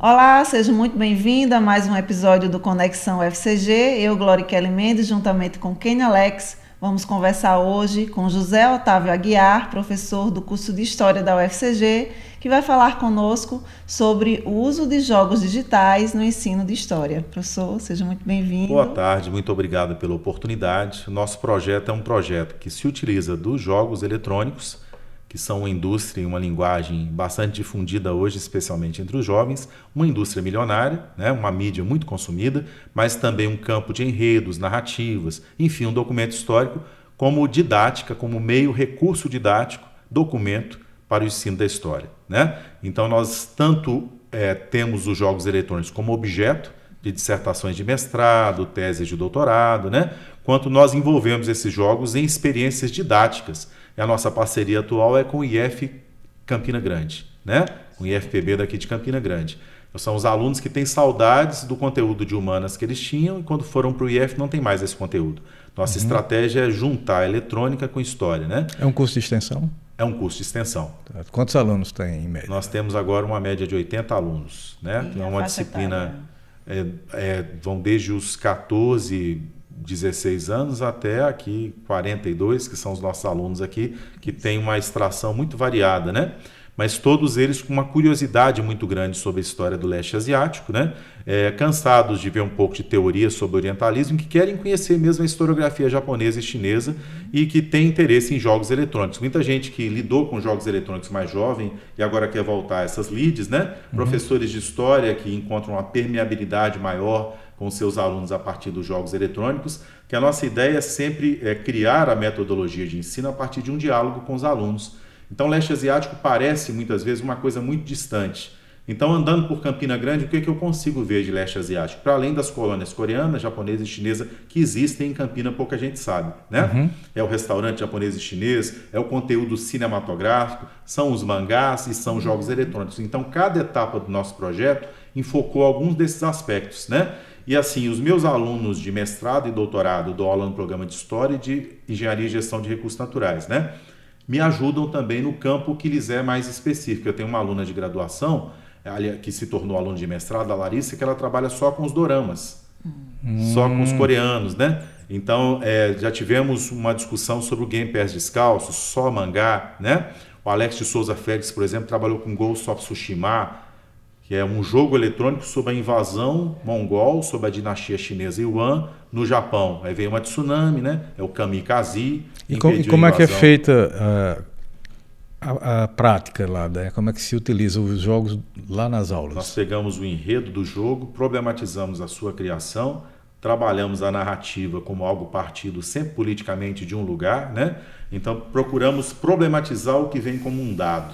Olá, seja muito bem-vinda a mais um episódio do Conexão UFCG. Eu, Glória Kelly Mendes, juntamente com Kênia Alex, vamos conversar hoje com José Otávio Aguiar, professor do curso de História da UFCG, que vai falar conosco sobre o uso de jogos digitais no ensino de História. Professor, seja muito bem-vindo. Boa tarde, muito obrigado pela oportunidade. O nosso projeto é um projeto que se utiliza dos jogos eletrônicos, que são uma indústria e uma linguagem bastante difundida hoje, especialmente entre os jovens, uma indústria milionária, né, uma mídia muito consumida, mas também um campo de enredos, narrativas, enfim, um documento histórico como didática, como meio recurso didático, documento para o ensino da história, né? Então nós tanto temos os jogos eletrônicos como objeto de dissertações de mestrado, teses de doutorado, né? Quanto nós envolvemos esses jogos em experiências didáticas. E a nossa parceria atual é com o IF Campina Grande, né? Com o IFPB daqui de Campina Grande. São os alunos que têm saudades do conteúdo de humanas que eles tinham e quando foram para o IF não tem mais esse conteúdo. Nossa estratégia é juntar a eletrônica com história, né? É um curso de extensão? É um curso de extensão. Quantos alunos tem em média? Nós temos agora uma média de 80 alunos, né? É uma disciplina, vão desde os 14, 16 anos até aqui 42, que são os nossos alunos aqui, que tem uma extração muito variada, né? Mas todos eles com uma curiosidade muito grande sobre a história do leste asiático, né? Cansados de ver um pouco de teoria sobre orientalismo, que querem conhecer mesmo a historiografia japonesa e chinesa e que tem interesse em jogos eletrônicos. Muita gente que lidou com jogos eletrônicos mais jovem e agora quer voltar a essas leads, né? Professores de história que encontram uma permeabilidade maior com seus alunos a partir dos jogos eletrônicos, que a nossa ideia é sempre criar a metodologia de ensino a partir de um diálogo com os alunos. Então, o leste asiático parece, muitas vezes, uma coisa muito distante. Então, andando por Campina Grande, o que eu consigo ver de leste asiático? Para além das colônias coreana, japonesa e chinesa que existem em Campina, pouca gente sabe, né? É o restaurante japonês e chinês, é o conteúdo cinematográfico, são os mangás e são os jogos eletrônicos. Então, cada etapa do nosso projeto enfocou alguns desses aspectos, né? E assim, os meus alunos de mestrado e doutorado dou aula no programa de História e de Engenharia e Gestão de Recursos Naturais, né? Me ajudam também no campo que lhes é mais específico. Eu tenho uma aluna de graduação, que se tornou aluna de mestrado, a Larissa, que ela trabalha só com os doramas, só com os coreanos, né? Então, já tivemos uma discussão sobre o Game Pés Descalços, só mangá, né? O Alex de Souza Félix, por exemplo, trabalhou com Ghost of Tsushima, que é um jogo eletrônico sobre a invasão mongol, sobre a dinastia chinesa Yuan, no Japão. Aí veio uma tsunami, né? É o kamikaze. E como é que é feita a prática lá, né? Como é que se utiliza os jogos lá nas aulas? Nós pegamos o enredo do jogo, problematizamos a sua criação, trabalhamos a narrativa como algo partido sempre politicamente de um lugar, né? Então procuramos problematizar o que vem como um dado,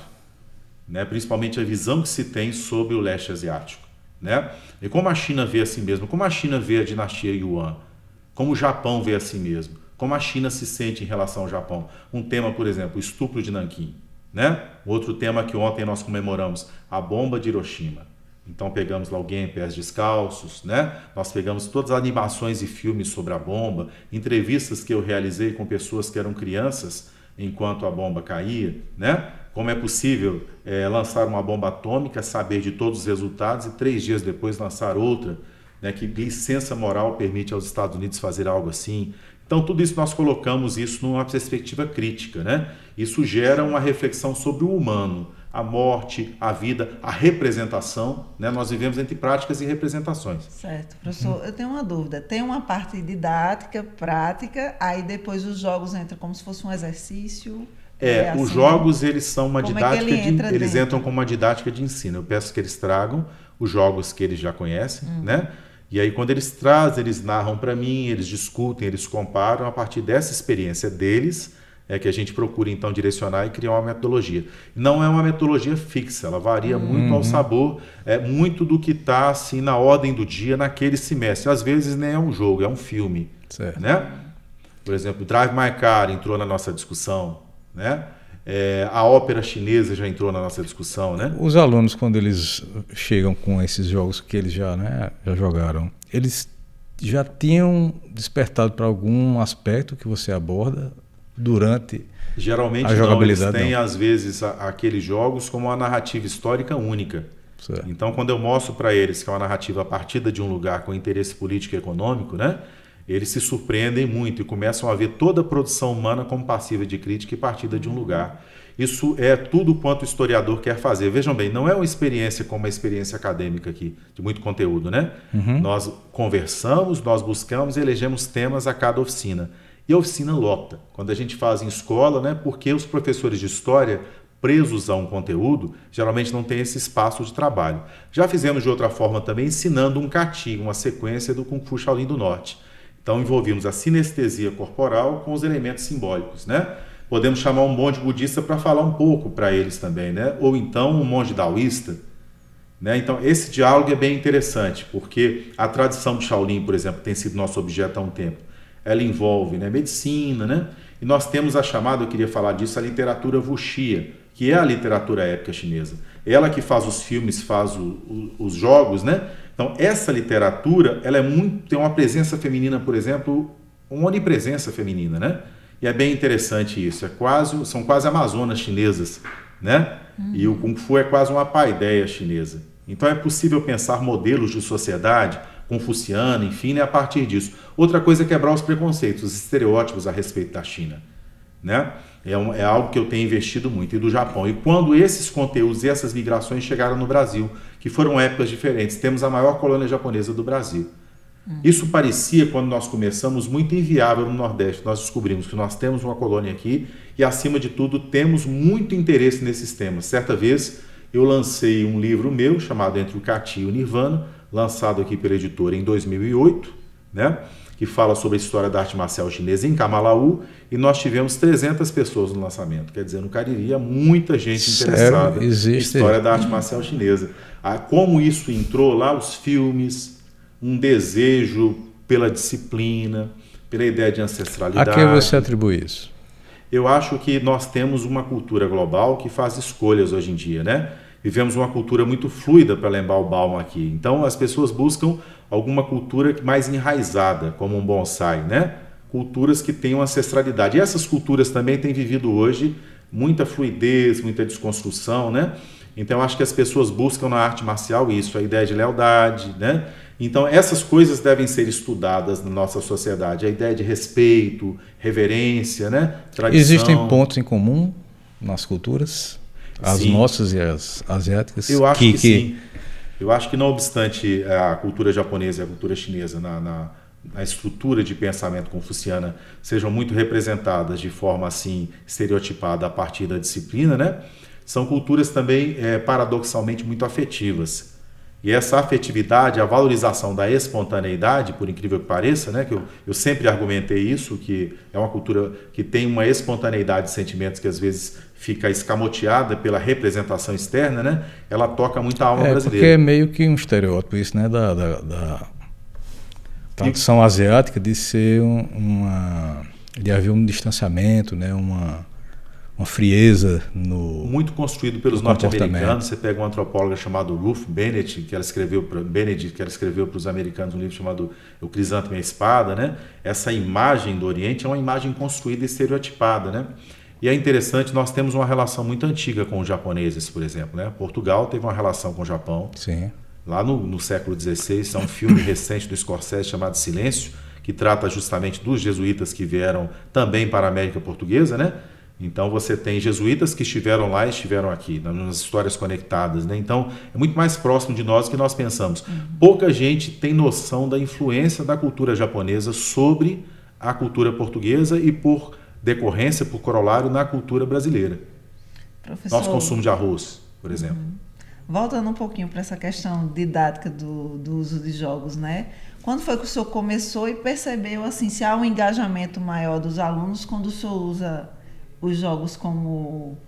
né? Principalmente a visão que se tem sobre o leste asiático, né? E como a China vê a si mesma, como a China vê a dinastia Yuan, como o Japão vê a si mesmo, como a China se sente em relação ao Japão. Um tema, por exemplo, o estupro de Nanquim, né? Outro tema que ontem nós comemoramos, a bomba de Hiroshima. Então pegamos lá o Game Pés Descalços, né? Nós pegamos todas as animações e filmes sobre a bomba, entrevistas que eu realizei com pessoas que eram crianças enquanto a bomba caía, né? Como é possível lançar uma bomba atômica, saber de todos os resultados e 3 dias depois lançar outra, né? Que licença moral permite aos Estados Unidos fazer algo assim? Então, tudo isso nós colocamos isso numa perspectiva crítica, né? Isso gera uma reflexão sobre o humano, a morte, a vida, a representação, né? Nós vivemos entre práticas e representações. Certo, professor, eu tenho uma dúvida. Tem uma parte didática, prática, aí depois os jogos entram como se fosse um exercício? Os assim, jogos, eles são uma didática eles dentro? entram como uma didática de ensino. Eu peço que eles tragam os jogos que eles já conhecem, né? E aí quando eles trazem, eles narram para mim, eles discutem, eles comparam, a partir dessa experiência deles é que a gente procura então direcionar e criar uma metodologia. Não é uma metodologia fixa, ela varia muito ao sabor, muito do que está assim, na ordem do dia naquele semestre. Às vezes nem é um jogo, é um filme, certo, né? Por exemplo, Drive My Car entrou na nossa discussão, né? A ópera chinesa já entrou na nossa discussão, né? Os alunos, quando eles chegam com esses jogos que eles já jogaram, eles já tinham despertado para algum aspecto que você aborda durante Geralmente a jogabilidade? Eles têm, às vezes, aqueles jogos como uma narrativa histórica única. Certo. Então, quando eu mostro para eles que é uma narrativa partida de um lugar com interesse político e econômico, né, eles se surpreendem muito e começam a ver toda a produção humana como passiva de crítica e partida de um lugar. Isso é tudo quanto o historiador quer fazer. Vejam bem, não é uma experiência como uma experiência acadêmica aqui, de muito conteúdo, né? Nós conversamos, nós buscamos e elegemos temas a cada oficina. E a oficina lota. Quando a gente faz em escola, né, porque os professores de história, presos a um conteúdo, geralmente não tem esse espaço de trabalho. Já fizemos de outra forma também, ensinando um kati, uma sequência do Kung Fu Shaolin do Norte. Então envolvimos a sinestesia corporal com os elementos simbólicos, né? Podemos chamar um monge budista para falar um pouco para eles também, né? Ou então um monge daoísta, né? Então esse diálogo é bem interessante, porque a tradição de Shaolin, por exemplo, tem sido nosso objeto há um tempo. Ela envolve, né, medicina, né? E nós temos a chamada, eu queria falar disso, a literatura wuxia, que é a literatura épica chinesa. Ela que faz os filmes, faz os jogos, né? Então essa literatura, ela tem uma presença feminina, por exemplo, uma onipresença feminina, né? E é bem interessante isso, são quase amazonas chinesas, né? E o Kung Fu é quase uma paideia chinesa. Então é possível pensar modelos de sociedade confuciana, enfim, né, a partir disso. Outra coisa é quebrar os preconceitos, os estereótipos a respeito da China, né? É algo que eu tenho investido muito, e do Japão. E quando esses conteúdos e essas migrações chegaram no Brasil, que foram épocas diferentes, temos a maior colônia japonesa do Brasil. Isso parecia, quando nós começamos, muito inviável no Nordeste. Nós descobrimos que nós temos uma colônia aqui e, acima de tudo, temos muito interesse nesses temas. Certa vez, eu lancei um livro meu, chamado Entre o Kati e o Nirvana, lançado aqui pela editora em 2008, né, que fala sobre a história da arte marcial chinesa em Kamalaú, e nós tivemos 300 pessoas no lançamento. Quer dizer, no Cariri, muita gente interessada na história da arte marcial chinesa. Como isso entrou lá, os filmes, um desejo pela disciplina, pela ideia de ancestralidade. A que você atribui isso? Eu acho que nós temos uma cultura global que faz escolhas hoje em dia, né? Vivemos uma cultura muito fluida, para lembrar o Bauman aqui. Então, as pessoas buscam alguma cultura mais enraizada, como um bonsai, né? Culturas que tenham ancestralidade. E essas culturas também têm vivido hoje muita fluidez, muita desconstrução, né? Então, acho que as pessoas buscam na arte marcial isso, a ideia de lealdade, né? Então, essas coisas devem ser estudadas na nossa sociedade. A ideia de respeito, reverência, né? Tradição. Existem pontos em comum nas culturas? As Sim. Nossas e as asiáticas? Eu acho que sim. Eu acho que, não obstante a cultura japonesa e a cultura chinesa na estrutura de pensamento confuciana sejam muito representadas de forma assim estereotipada a partir da disciplina, né? São culturas também paradoxalmente muito afetivas. E essa afetividade, a valorização da espontaneidade, por incrível que pareça, né, que eu sempre argumentei isso, que é uma cultura que tem uma espontaneidade de sentimentos que às vezes fica escamoteada pela representação externa, né, ela toca muito a alma brasileira. Porque é meio que um estereótipo isso, né, da tradição asiática de ser de haver um distanciamento, né, uma frieza no muito construído pelos norte-americanos. Você pega uma antropóloga chamada Ruth Bennett, que ela escreveu para os americanos um livro chamado O Crisântemo e a Espada, né? Essa imagem do Oriente é uma imagem construída e estereotipada, né? E é interessante, nós temos uma relação muito antiga com os japoneses, por exemplo, né? Portugal teve uma relação com o Japão. Sim. Lá no século XVI, é um filme recente do Scorsese chamado Silêncio, que trata justamente dos jesuítas que vieram também para a América Portuguesa, né? Então você tem jesuítas que estiveram lá e estiveram aqui, nas histórias conectadas, né? Então é muito mais próximo de nós do que nós pensamos. Pouca gente tem noção da influência da cultura japonesa sobre a cultura portuguesa e, por decorrência, por corolário, na cultura brasileira. Professor, nosso consumo de arroz, por exemplo. Voltando um pouquinho para essa questão didática do uso de jogos, né? Quando foi que o senhor começou e percebeu assim, se há um engajamento maior dos alunos quando o senhor usa os jogos como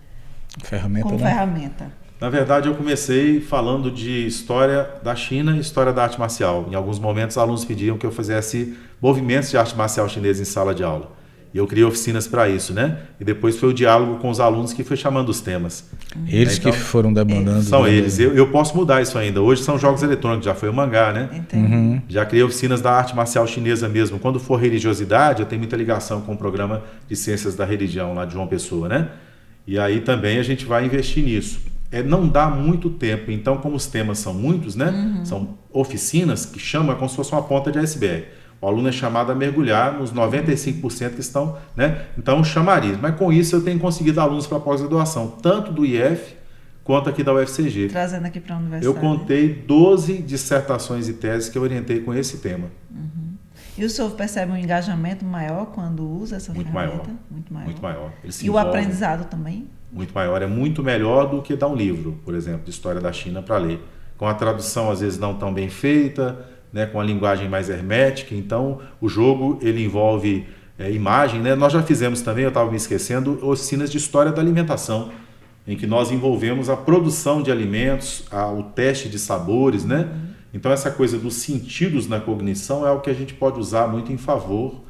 ferramenta? Na verdade, eu comecei falando de história da China e história da arte marcial. Em alguns momentos, alunos pediam que eu fizesse movimentos de arte marcial chinesa em sala de aula. E eu criei oficinas para isso, né? E depois foi o diálogo com os alunos que foi chamando os temas. Eles então, que foram demandando. São eles. Eu posso mudar isso ainda. Hoje são jogos eletrônicos, já foi o mangá, né? Entendi. Já criei oficinas da arte marcial chinesa mesmo. Quando for religiosidade, eu tenho muita ligação com o programa de ciências da religião lá de João Pessoa, né? E aí também a gente vai investir nisso. não dá muito tempo. Então, como os temas são muitos, né? São oficinas que chamam, é como se fosse uma ponta de iceberg. O aluno é chamado a mergulhar nos 95% que estão, né? Então, chamariz. Mas com isso eu tenho conseguido alunos para pós-graduação, tanto do IF quanto aqui da UFCG. Trazendo aqui para a universidade. Eu contei 12 dissertações e teses que eu orientei com esse tema. E o senhor percebe um engajamento maior quando usa essa ferramenta? Muito maior. Muito maior. E o aprendizado também? Muito maior. É muito melhor do que dar um livro, por exemplo, de história da China para ler. Com a tradução, às vezes, não tão bem feita, né, com a linguagem mais hermética. Então, o jogo ele envolve imagem. Né? Nós já fizemos também, eu estava me esquecendo, oficinas de história da alimentação, em que nós envolvemos a produção de alimentos, o teste de sabores, né? Então, essa coisa dos sentidos na cognição é o que a gente pode usar muito em favor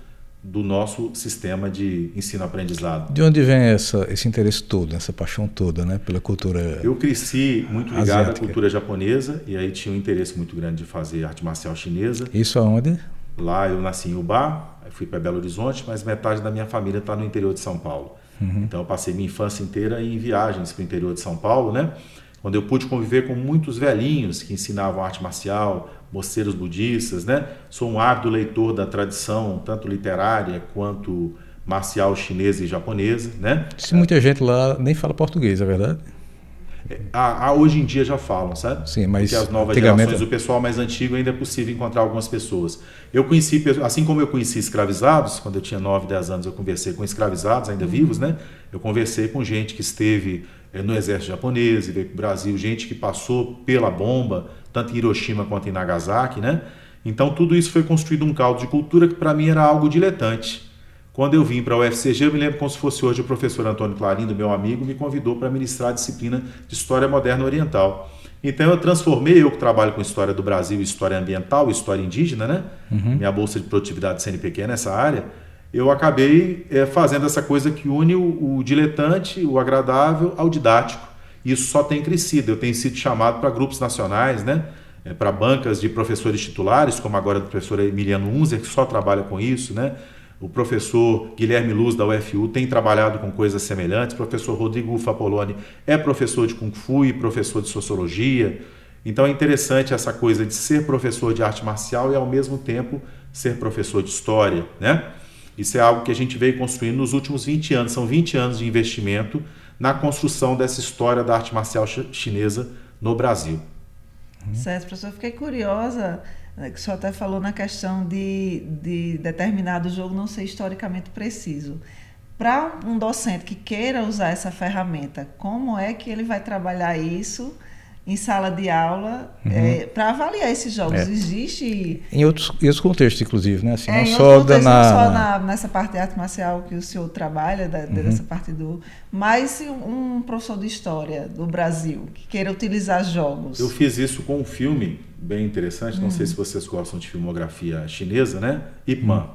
do nosso sistema de ensino-aprendizado. De onde vem esse interesse todo, essa paixão toda, né, pela cultura? Eu cresci muito ligado asiática. à cultura japonesa e aí tinha um interesse muito grande de fazer arte marcial chinesa. Isso aonde? Lá eu nasci em Ubá, fui para Belo Horizonte, mas metade da minha família está no interior de São Paulo. Então eu passei minha infância inteira em viagens para o interior de São Paulo, né? Quando eu pude conviver com muitos velhinhos que ensinavam arte marcial, moceiros budistas, né? Sou um ávido leitor da tradição, tanto literária quanto marcial chinesa e japonesa, né? Se muita gente lá nem fala português, é verdade? Hoje em dia já falam, sabe? Sim, mas porque as novas gerações, o pessoal mais antigo, ainda é possível encontrar algumas pessoas. Eu conheci, assim como eu conheci escravizados, quando eu tinha 9, 10 anos eu conversei com escravizados ainda vivos, né? Eu conversei com gente que esteve no exército japonês e veio para o Brasil, gente que passou pela bomba, tanto em Hiroshima quanto em Nagasaki, né? Então tudo isso foi construído um caldo de cultura que para mim era algo diletante. Quando eu vim para a UFCG, eu me lembro como se fosse hoje o professor Antônio Clarindo, meu amigo, me convidou para ministrar a disciplina de História Moderna Oriental. Então eu transformei, eu que trabalho com História do Brasil, História Ambiental, História Indígena, né? Minha bolsa de produtividade CNPq é nessa área. Eu acabei fazendo essa coisa que une o diletante, o agradável, ao didático. Isso só tem crescido. Eu tenho sido chamado para grupos nacionais, né? Para bancas de professores titulares, como agora o professor Emiliano Unzer, que só trabalha com isso, né? O professor Guilherme Luz, da UFU, tem trabalhado com coisas semelhantes. O professor Rodrigo Ufa Poloni é professor de Kung Fu e professor de Sociologia. Então é interessante essa coisa de ser professor de arte marcial e, ao mesmo tempo, ser professor de História, né? Isso é algo que a gente veio construindo nos últimos 20 anos. São 20 anos de investimento na construção dessa história da arte marcial chinesa no Brasil. Certo, professor. Fiquei curiosa, que o senhor até falou na questão de determinado jogo não ser historicamente preciso. Para um docente que queira usar essa ferramenta, como é que ele vai trabalhar isso em sala de aula para avaliar esses jogos? Existe... Em outros contextos, inclusive, né? Assim, não só nessa parte de arte marcial que o senhor trabalha, dessa parte mas se um professor de história do Brasil que queira utilizar jogos. Eu fiz isso com um filme bem interessante, não sei se vocês gostam de filmografia chinesa, né? Ip Man,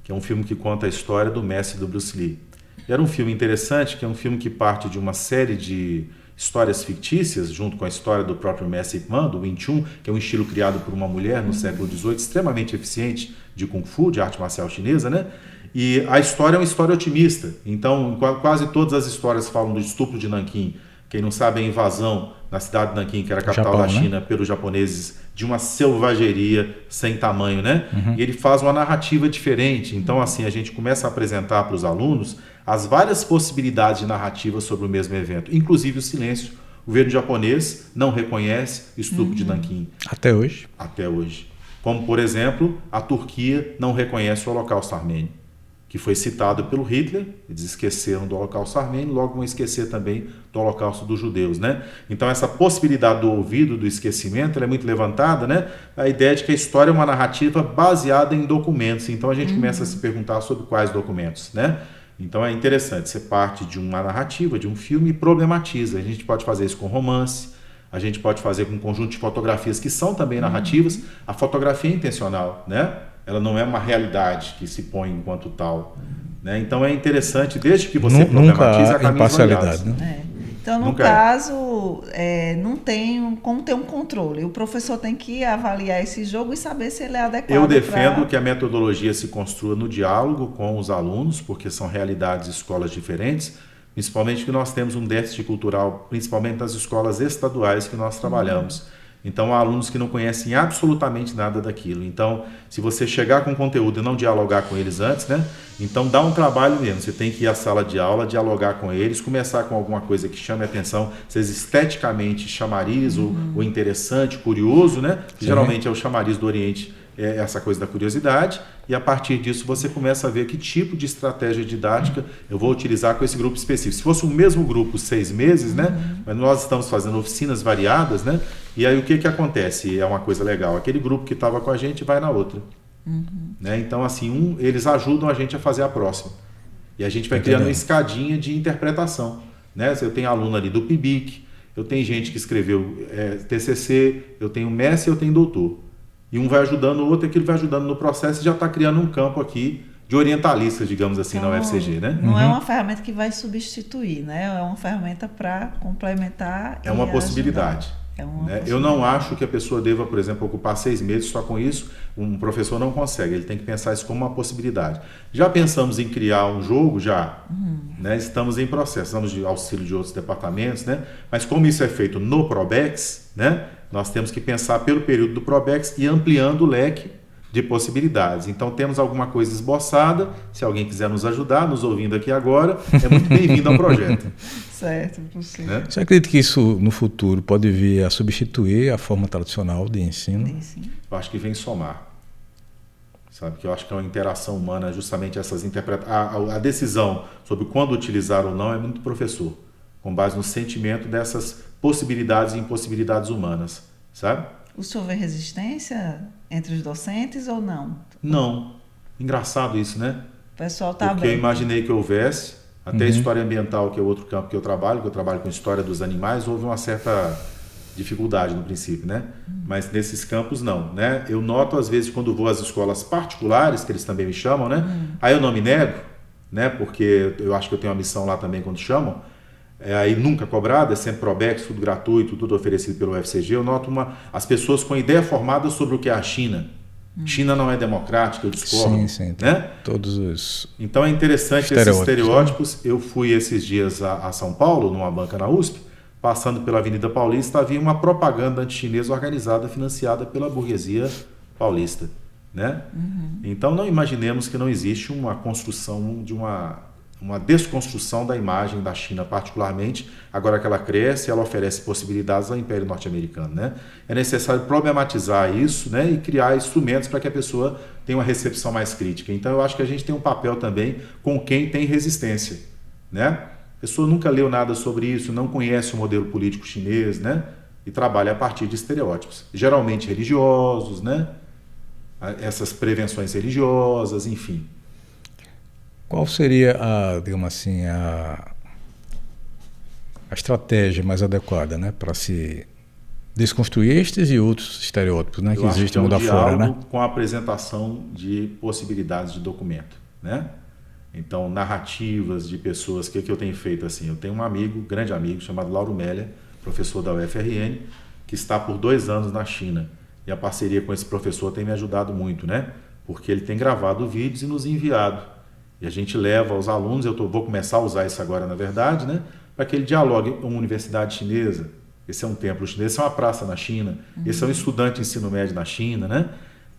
que é um filme que conta a história do mestre do Bruce Lee. Era um filme interessante, que é um filme que parte de uma série de histórias fictícias, junto com a história do próprio mestre Ip Man, do Wing Chun, que é um estilo criado por uma mulher no século XVIII, extremamente eficiente de Kung Fu, de arte marcial chinesa, né? E a história é uma história otimista. Então, quase todas as histórias falam do estupro de Nanquim. Quem não sabe, a invasão na cidade de Nanquim, que era a capital Japão, da China, né? Pelos japoneses, de uma selvageria sem tamanho, né? E ele faz uma narrativa diferente. Então, assim, a gente começa a apresentar para os alunos as várias possibilidades de narrativa sobre o mesmo evento, inclusive o silêncio. O governo japonês não reconhece o estupro de Nanquim. Até hoje. Até hoje. Como, por exemplo, a Turquia não reconhece o Holocausto Armênio, que foi citado pelo Hitler. Eles esqueceram do Holocausto Armênio, logo vão esquecer também do Holocausto dos judeus, né? Então essa possibilidade do ouvido, do esquecimento, ela é muito levantada, né? A ideia de que a história é uma narrativa baseada em documentos. Então a gente começa a se perguntar sobre quais documentos, né? Então é interessante, você parte de uma narrativa, de um filme e problematiza. A gente pode fazer isso com romance, a gente pode fazer com um conjunto de fotografias que são também narrativas. A fotografia é intencional, né? Ela não é uma realidade que se põe enquanto tal, né? Então é interessante, desde que você problematize a imparcialidade, né? Então, no caso, não tem como ter um controle. O professor tem que avaliar esse jogo e saber se ele é adequado. Eu defendo que a metodologia se construa no diálogo com os alunos, porque são realidades e escolas diferentes. principalmente que nós temos um déficit cultural, principalmente nas escolas estaduais que nós trabalhamos. Então, há alunos que não conhecem absolutamente nada daquilo. Então, se você chegar com conteúdo e não dialogar com eles antes, né? Então, dá um trabalho mesmo. Você tem que ir à sala de aula, dialogar com eles, começar com alguma coisa que chame a atenção, seja esteticamente chamariz ou interessante, curioso, né? Que geralmente é o chamariz do Oriente, é essa coisa da curiosidade. E a partir disso, você começa a ver que tipo de estratégia didática eu vou utilizar com esse grupo específico. Se fosse o mesmo grupo 6 meses, né? Mas nós estamos fazendo oficinas variadas, né? E aí o que acontece? É uma coisa legal. Aquele grupo que estava com a gente vai na outra. Né? Então, assim, eles ajudam a gente a fazer a próxima. E a gente vai criando uma escadinha de interpretação. Né? Eu tenho aluno ali do PIBIC, eu tenho gente que escreveu TCC, eu tenho mestre, eu tenho doutor. E um vai ajudando o outro, aquilo vai ajudando no processo e já está criando um campo aqui de orientalistas, digamos assim, então, na UFCG, né? Não é uma ferramenta que vai substituir, né? É uma ferramenta para complementar. É uma possibilidade. Eu não acho que a pessoa deva, por exemplo, ocupar 6 meses só com isso. Um professor não consegue, ele tem que pensar isso como uma possibilidade. Já pensamos em criar um jogo? Já. Né? Estamos em processo, estamos de auxílio de outros departamentos, né? Mas como isso é feito no Probex, né? Nós temos que pensar pelo período do Probex e ampliando o leque de possibilidades. Então temos alguma coisa esboçada, se alguém quiser nos ajudar, nos ouvindo aqui agora, é muito bem-vindo ao projeto. Certo, professor. Né? Você acredita que isso no futuro pode vir a substituir a forma tradicional de ensino? Eu acho que vem somar. Sabe, que eu acho que é uma interação humana, justamente essas interpretações. A decisão sobre quando utilizar ou não é muito do professor, com base no sentimento dessas possibilidades e impossibilidades humanas, sabe? O senhor vê resistência entre os docentes ou não? Não. Engraçado isso, né? O pessoal está Porque eu imaginei que houvesse, até história ambiental, que é outro campo que eu trabalho com história dos animais, houve uma certa dificuldade no princípio, né? Mas nesses campos não, né? Eu noto às vezes quando vou às escolas particulares, que eles também me chamam, né? Aí eu não me nego, né? Porque eu acho que eu tenho uma missão lá também quando chamam, aí nunca cobrado, é sempre Probex, tudo gratuito, tudo oferecido pelo UFCG. Eu noto as pessoas com ideia formada sobre o que é a China. China não é democrática, eu discordo. Sim, né? Todos os Então é interessante esses estereótipos. Eu fui esses dias a São Paulo, numa banca na USP, passando pela Avenida Paulista, havia uma propaganda anti-chinesa organizada, financiada pela burguesia paulista. Né? Então não imaginemos que não existe uma construção de uma desconstrução da imagem da China particularmente, agora que ela cresce, ela oferece possibilidades ao Império Norte-Americano. Né? É necessário problematizar isso, né? E criar instrumentos para que a pessoa tenha uma recepção mais crítica. Então eu acho que a gente tem um papel também com quem tem resistência. Né? A pessoa nunca leu nada sobre isso, não conhece o modelo político chinês, né? E trabalha a partir de estereótipos, geralmente religiosos, né? Essas prevenções religiosas, enfim. Qual seria digamos assim, a estratégia mais adequada, né, para se desconstruir estes e outros estereótipos, né, que existem mundo afora, né? Com a apresentação de possibilidades de documento, né? Então, narrativas de pessoas, o que eu tenho feito assim? Eu tenho um amigo, grande amigo, chamado Lauro Meller, professor da UFRN, que está por 2 anos na China. E a parceria com esse professor tem me ajudado muito, né? Porque ele tem gravado vídeos e nos enviado. E a gente leva aos alunos, vou começar a usar isso agora, na verdade, né? Para que ele dialogue com uma universidade chinesa. Esse é um templo chinês, esse é uma praça na China, esse é um estudante de ensino médio na China, né?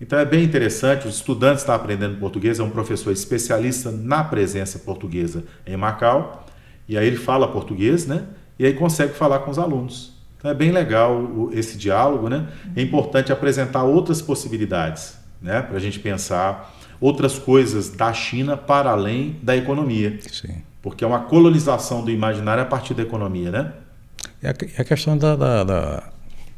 Então é bem interessante, os estudantes estão aprendendo português, é um professor especialista na presença portuguesa em Macau, e aí ele fala português, né? E aí consegue falar com os alunos. Então é bem legal esse diálogo, né? É importante apresentar outras possibilidades, né? Para a gente pensar outras coisas da China para além da economia. Sim. Porque é uma colonização do imaginário a partir da economia, né? E a questão da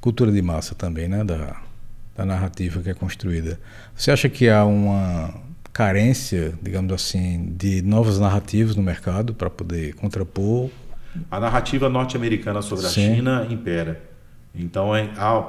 cultura de massa também, né? Da narrativa que é construída. Você acha que há uma carência, digamos assim, de novas narrativas no mercado para poder contrapor? A narrativa norte-americana sobre a China impera. Então,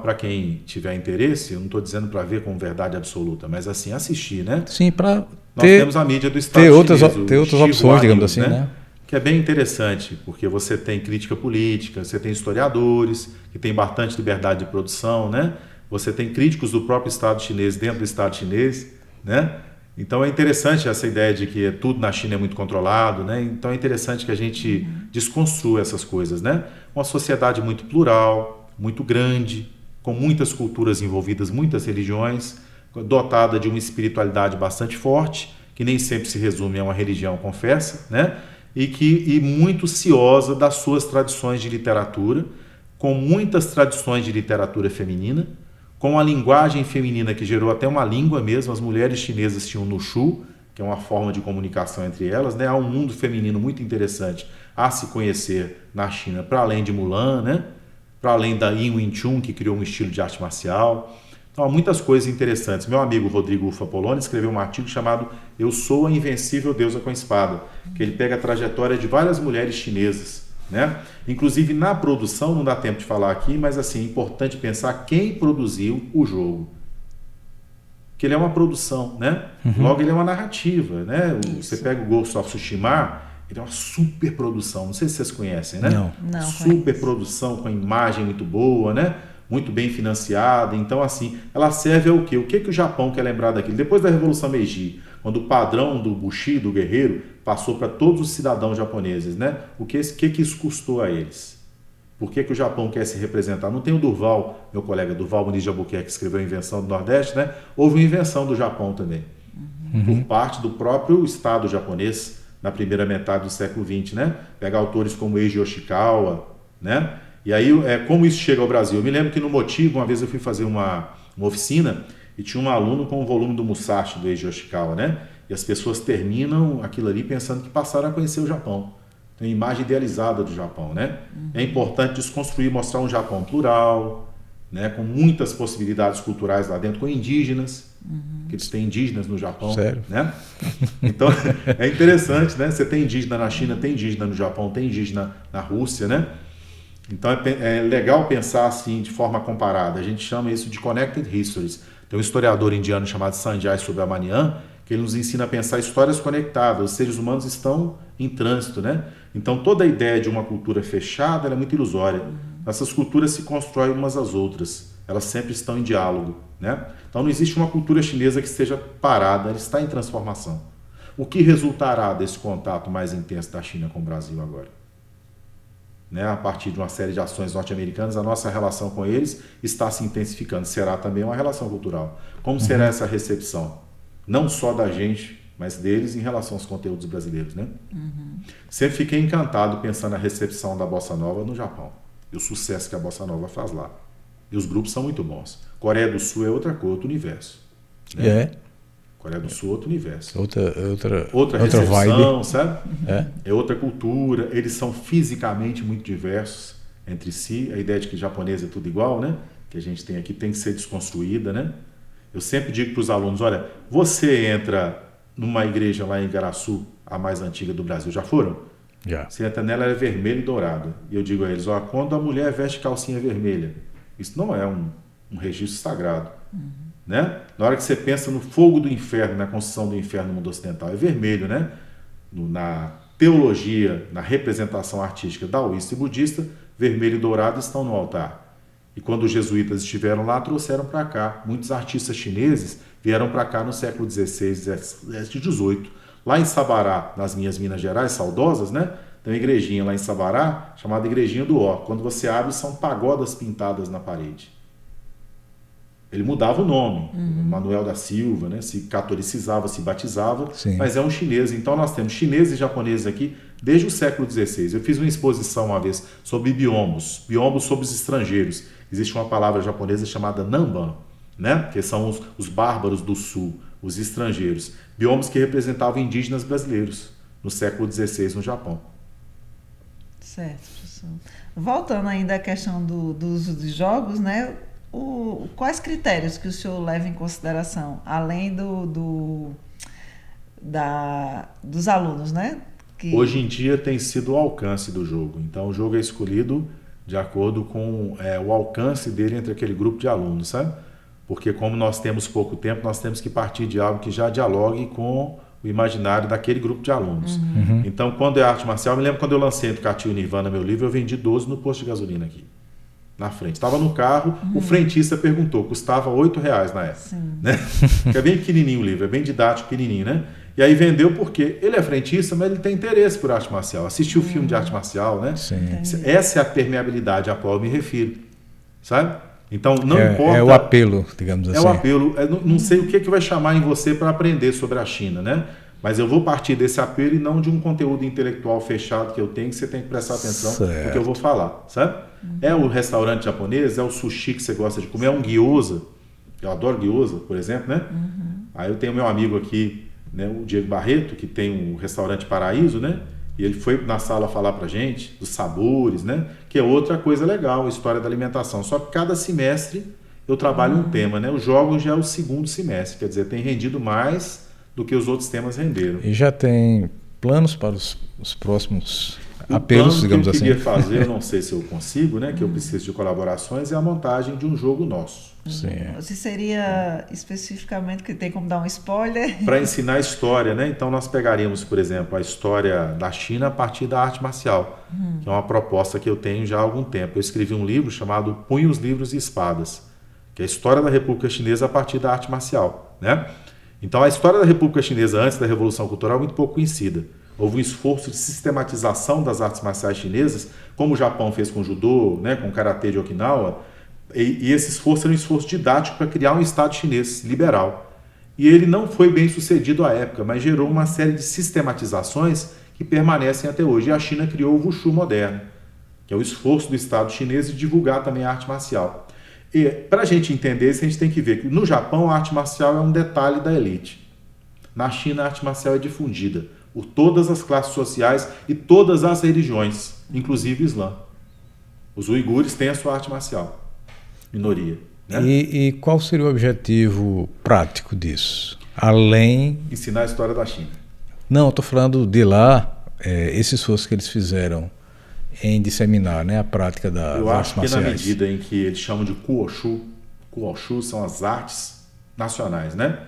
para quem tiver interesse, eu não estou dizendo para ver com verdade absoluta, mas assim, assistir, né? Sim, para nós temos a mídia do Estado chinês, ter outras opções, digamos assim, né? Que é bem interessante, porque você tem crítica política, você tem historiadores, que tem bastante liberdade de produção, né? Você tem críticos do próprio Estado chinês dentro do Estado chinês, né? Então é interessante essa ideia de que tudo na China é muito controlado, né? Então é interessante que a gente desconstrua essas coisas, né? Uma sociedade muito plural, muito grande, com muitas culturas envolvidas, muitas religiões, dotada de uma espiritualidade bastante forte, que nem sempre se resume a uma religião, confessa, né? E muito ciosa das suas tradições de literatura, com muitas tradições de literatura feminina, com a linguagem feminina que gerou até uma língua mesmo. As mulheres chinesas tinham Nushu, que é uma forma de comunicação entre elas, né? Há um mundo feminino muito interessante a se conhecer na China, para além de Mulan, né? Para além da Yin Wing Chun, que criou um estilo de arte marcial. Então há muitas coisas interessantes. Meu amigo Rodrigo Ufa Poloni escreveu um artigo chamado Eu Sou a Invencível Deusa com Espada, que ele pega a trajetória de várias mulheres chinesas, né? Inclusive na produção, não dá tempo de falar aqui, mas assim, é importante pensar quem produziu o jogo. Que ele é uma produção, né? Logo ele é uma narrativa, né? Você pega o Ghost of Tsushima, ele é uma super produção, não sei se vocês conhecem, né? Não super produção, com imagem muito boa, né? Muito bem financiada. Então assim, ela serve ao quê? O que o Japão quer lembrar daquilo? Depois da Revolução Meiji, quando o padrão do Bushi, do guerreiro, passou para todos os cidadãos japoneses, né? O que isso custou a eles? Por que o Japão quer se representar? Não tem o Durval, meu colega Durval Muniz de Albuquerque, que escreveu a Invenção do Nordeste, né? Houve uma invenção do Japão também, por parte do próprio Estado japonês, na primeira metade do século XX, né? Pega autores como Eiji Yoshikawa, né? E aí, como isso chega ao Brasil? Eu me lembro que no Motivo, uma vez eu fui fazer uma oficina e tinha um aluno com o volume do Musashi, do Eiji Yoshikawa, né? E as pessoas terminam aquilo ali pensando que passaram a conhecer o Japão. Tem uma imagem idealizada do Japão, né? É importante desconstruir, mostrar um Japão plural, né? Com muitas possibilidades culturais lá dentro, com indígenas, que eles têm indígenas no Japão. Sério? Né? Então, é interessante, né? Você tem indígena na China, tem indígena no Japão, tem indígena na Rússia, né? Então, é legal pensar assim, de forma comparada. A gente chama isso de Connected Histories. Tem um historiador indiano chamado Sanjay Subramanian, que ele nos ensina a pensar histórias conectadas. Os seres humanos estão em trânsito, né? Então, toda a ideia de uma cultura fechada ela é muito ilusória. Essas culturas se constroem umas às outras. Elas sempre estão em diálogo, né? Então, não existe uma cultura chinesa que esteja parada, ela está em transformação. O que resultará desse contato mais intenso da China com o Brasil agora? Né? A partir de uma série de ações norte-americanas, a nossa relação com eles está se intensificando. Será também uma relação cultural. Como será essa recepção? Não só da gente, mas deles em relação aos conteúdos brasileiros, né? Sempre fiquei encantado pensando na recepção da Bossa Nova no Japão e o sucesso que a Bossa Nova faz lá. E os grupos são muito bons. Coreia do Sul é outra coisa, outro universo. Né? Coreia do Sul é outro universo. Outra recepção, vibe. Sabe? É outra cultura. Eles são fisicamente muito diversos entre si. A ideia de que japonês é tudo igual, né? Que a gente tem aqui tem que ser desconstruída, né? Eu sempre digo para os alunos, olha, você entra numa igreja lá em Igaraçu, a mais antiga do Brasil, já foram? Já. Você entra nela, ela é vermelha e dourada. E eu digo a eles, ó, quando a mulher veste calcinha vermelha, isso não é um registro sagrado. Né? Na hora que você pensa no fogo do inferno, na construção do inferno no mundo ocidental, é vermelho, né? Na teologia, na representação artística daoísta e budista, vermelho e dourado estão no altar. E quando os jesuítas estiveram lá, trouxeram para cá. Muitos artistas chineses vieram para cá no século XVI, XVII e XVIII. Lá em Sabará, nas minhas Minas Gerais, saudosas, né? Tem uma igrejinha lá em Sabará, chamada Igrejinha do Ó. Quando você abre, são pagodas pintadas na parede. Ele mudava o nome, Manuel da Silva, né? Se catolicizava, se batizava, mas é um chinês. Então nós temos chineses e japoneses aqui desde o século XVI. Eu fiz uma exposição uma vez sobre biombos sobre os estrangeiros. Existe uma palavra japonesa chamada Namban, né? Que são os bárbaros do sul, os estrangeiros. Biombos que representavam indígenas brasileiros no século XVI no Japão. Certo, professor. Voltando ainda à questão do uso de jogos, né? Quais critérios que o senhor leva em consideração, além dos alunos, né? Hoje em dia tem sido o alcance do jogo. Então o jogo é escolhido de acordo com o alcance dele entre aquele grupo de alunos, sabe? Porque como nós temos pouco tempo, nós temos que partir de algo que já dialogue com o imaginário daquele grupo de alunos. Então, quando é arte marcial, eu me lembro quando eu lancei Entre Catinho e Nirvana, meu livro, eu vendi 12 no posto de gasolina aqui. na frente. Estava no carro, o frentista perguntou, custava R$8 na época. Né? É bem pequenininho o livro, é bem didático, pequenininho, né? E aí vendeu porque ele é frentista, mas ele tem interesse por arte marcial. Assistiu filme de arte marcial, né? Sim. Essa é a permeabilidade a qual eu me refiro, sabe? Então, não importa... É o apelo, digamos assim. É o apelo. Não sei o que vai chamar em você para aprender sobre a China, né? Mas eu vou partir desse apelo e não de um conteúdo intelectual fechado que eu tenho, que você tem que prestar atenção no que eu vou falar, sabe? É o restaurante japonês, é o sushi que você gosta de comer, é um gyoza. Eu adoro gyoza, por exemplo, né? Aí eu tenho meu amigo aqui, né, o Diego Barreto, que tem um restaurante Paraíso, né? E ele foi na sala falar pra gente dos sabores, né? Que é outra coisa legal, a história da alimentação. Só que cada semestre eu trabalho um tema, né? Os jogos já é o segundo semestre, quer dizer, tem rendido mais do que os outros temas renderam. E já tem planos para os próximos apelos, digamos assim? O que eu queria fazer, eu não sei se eu consigo, né? Que eu preciso de colaborações, é a montagem de um jogo nosso. Sim. Se seria especificamente, que tem como dar um spoiler? Para ensinar a história, né? Então nós pegaríamos, por exemplo, a história da China a partir da arte marcial, que é uma proposta que eu tenho já há algum tempo. Eu escrevi um livro chamado Punhos, Livros e Espadas, que é a história da República Chinesa a partir da arte marcial, né? Então a história da República Chinesa antes da Revolução Cultural é muito pouco conhecida. Houve um esforço de sistematização das artes marciais chinesas, como o Japão fez com o judô, né, com o karatê de Okinawa, e esse esforço era um esforço didático para criar um Estado chinês liberal. E ele não foi bem sucedido à época, mas gerou uma série de sistematizações que permanecem até hoje. E a China criou o Wushu moderno, que é o esforço do Estado chinês de divulgar também a arte marcial. E para a gente entender isso, a gente tem que ver que no Japão a arte marcial é um detalhe da elite. Na China a arte marcial é difundida por todas as classes sociais e todas as religiões, inclusive o Islã. Os uigures têm a sua arte marcial, minoria. Né? E qual seria o objetivo prático disso? Além... Ensinar a história da China. Não, eu estou falando de lá, esse esforço que eles fizeram em disseminar, né, a prática das artes marciais. Eu acho que na medida em que eles chamam de Kuoshu, Kuoshu são as artes nacionais, né?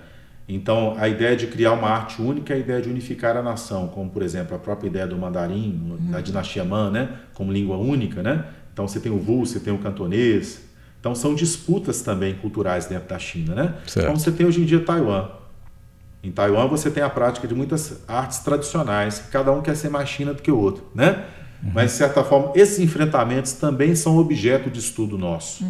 Então, a ideia de criar uma arte única é a ideia de unificar a nação, como, por exemplo, a própria ideia do mandarim, da dinastia Man, né? Como língua única, né? Então, você tem o Wu, você tem o cantonês. Então, são disputas também culturais dentro da China, né? Certo. Como você tem hoje em dia Taiwan. Em Taiwan, você tem a prática de muitas artes tradicionais, cada um quer ser mais China do que o outro, né? Mas, de certa forma, esses enfrentamentos também são objeto de estudo nosso.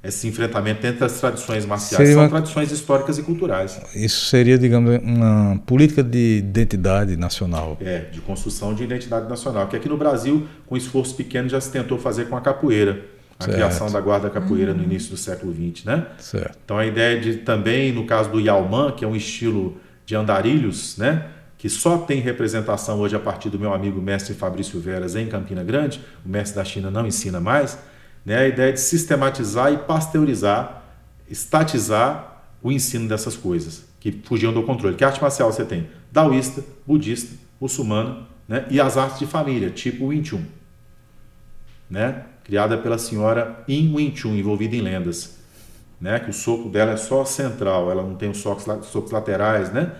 Esse enfrentamento entre as tradições marciais são tradições históricas e culturais. Isso seria, digamos, uma política de identidade nacional. De construção de identidade nacional. Que aqui no Brasil, com esforço pequeno, já se tentou fazer com a capoeira. A criação da guarda capoeira no início do século XX, né? Certo. Então, a ideia de também, no caso do Yaoman, que é um estilo de andarilhos, né? Que só tem representação hoje a partir do meu amigo mestre Fabrício Veras em Campina Grande, o mestre da China não ensina mais, né? A ideia de sistematizar e pasteurizar, estatizar o ensino dessas coisas, que fugiam do controle. Que arte marcial você tem? Daoísta, budista, muçulmana, né? E as artes de família, tipo o Wing Chun, né? Criada pela senhora Yin Wing Chun, envolvida em lendas, né? Que o soco dela é só central, ela não tem os socos laterais, né?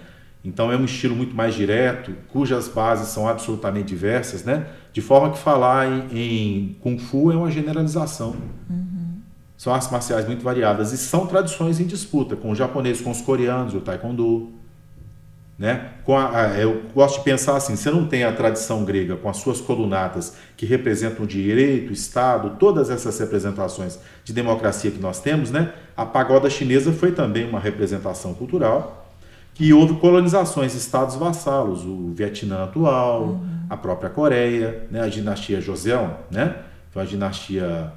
Então é um estilo muito mais direto, cujas bases são absolutamente diversas, né? De forma que falar em Kung Fu é uma generalização. São artes marciais muito variadas e são tradições em disputa, com os japoneses, com os coreanos, o Taekwondo, né? Eu gosto de pensar assim, você não tem a tradição grega com as suas colunatas que representam o direito, o Estado, todas essas representações de democracia que nós temos, né? A pagoda chinesa foi também uma representação cultural, que houve colonizações, estados vassalos, o Vietnã atual, a própria Coreia, né, a dinastia Joseon, né, foi uma dinastia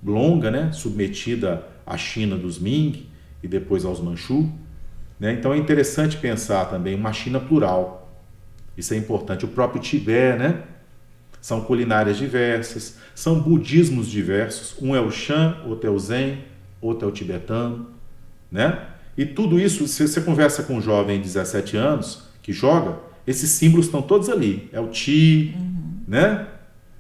longa, né, submetida à China dos Ming e depois aos Manchu. Né, então é interessante pensar também uma China plural. Isso é importante. O próprio Tibete, né, são culinárias diversas, são budismos diversos. Um é o Shan, outro é o Zen, outro é o tibetano, né? E tudo isso, se você conversa com um jovem de 17 anos que joga, esses símbolos estão todos ali. É o Chi, né?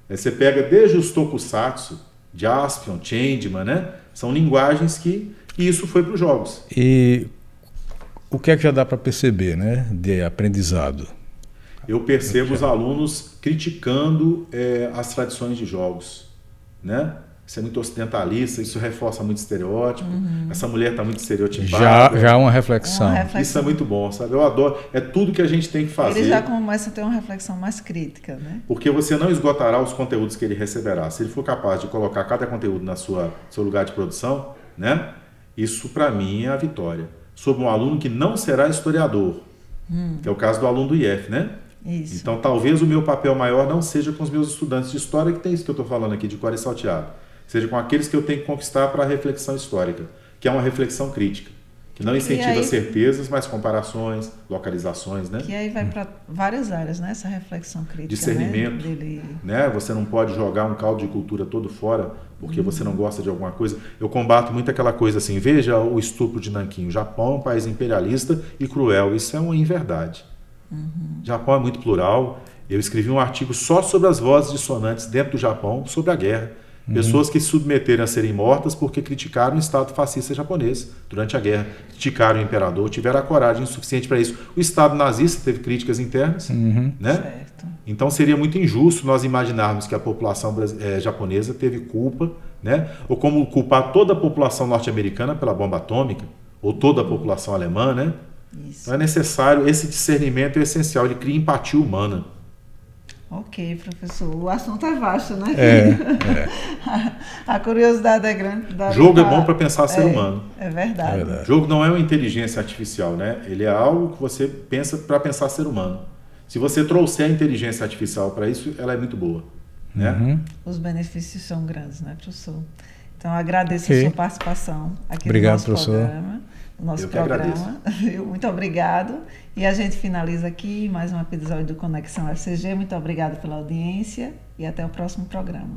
Aí você pega desde os Tokusatsu, Jaspion, Changeman, né? São linguagens que isso foi para os jogos. E o que é que já dá para perceber, né, de aprendizado? Eu percebo os alunos criticando as tradições de jogos, né? Isso é muito ocidentalista, isso reforça muito estereótipo. Essa mulher está muito estereotipada. Já uma reflexão. Isso é muito bom, sabe? Eu adoro. É tudo que a gente tem que fazer. Ele já começa a ter uma reflexão mais crítica, né? Porque você não esgotará os conteúdos que ele receberá. Se ele for capaz de colocar cada conteúdo no seu lugar de produção, né? Isso, para mim, é a vitória. Sobre um aluno que não será historiador, que é o caso do aluno do IF, né? Isso. Então, talvez o meu papel maior não seja com os meus estudantes de história, que tem isso que eu estou falando aqui, de cor e salteado. Seja com aqueles que eu tenho que conquistar para a reflexão histórica, que é uma reflexão crítica, que não incentiva certezas, mas comparações, localizações, né? Que aí vai para várias áreas, né? Essa reflexão crítica. Discernimento, né? Você não pode jogar um caldo de cultura todo fora porque você não gosta de alguma coisa. Eu combato muito aquela coisa assim, veja o estupro de Nanquim. O Japão é um país imperialista e cruel. Isso é uma inverdade. O Japão é muito plural. Eu escrevi um artigo só sobre as vozes dissonantes dentro do Japão, sobre a guerra. Pessoas que se submeteram a serem mortas porque criticaram o Estado fascista japonês durante a guerra. Criticaram o imperador, tiveram a coragem suficiente para isso. O Estado nazista teve críticas internas, né? Certo. Então seria muito injusto nós imaginarmos que a população japonesa teve culpa, né? Ou como culpar toda a população norte-americana pela bomba atômica, ou toda a população alemã, né? Isso. Então é necessário, esse discernimento é essencial, ele cria empatia humana. Ok, professor. O assunto é vasto, né? É. A curiosidade é grande. Jogo é bom para pensar ser humano. É verdade. Jogo não é uma inteligência artificial, né? Ele é algo que você pensa para pensar ser humano. Se você trouxer a inteligência artificial para isso, ela é muito boa, né? Os benefícios são grandes, né, professor? Então, eu agradeço a sua participação aqui no nosso programa. No nosso programa. Muito obrigado. E a gente finaliza aqui mais um episódio do Conexão FCG. Muito obrigado pela audiência e até o próximo programa.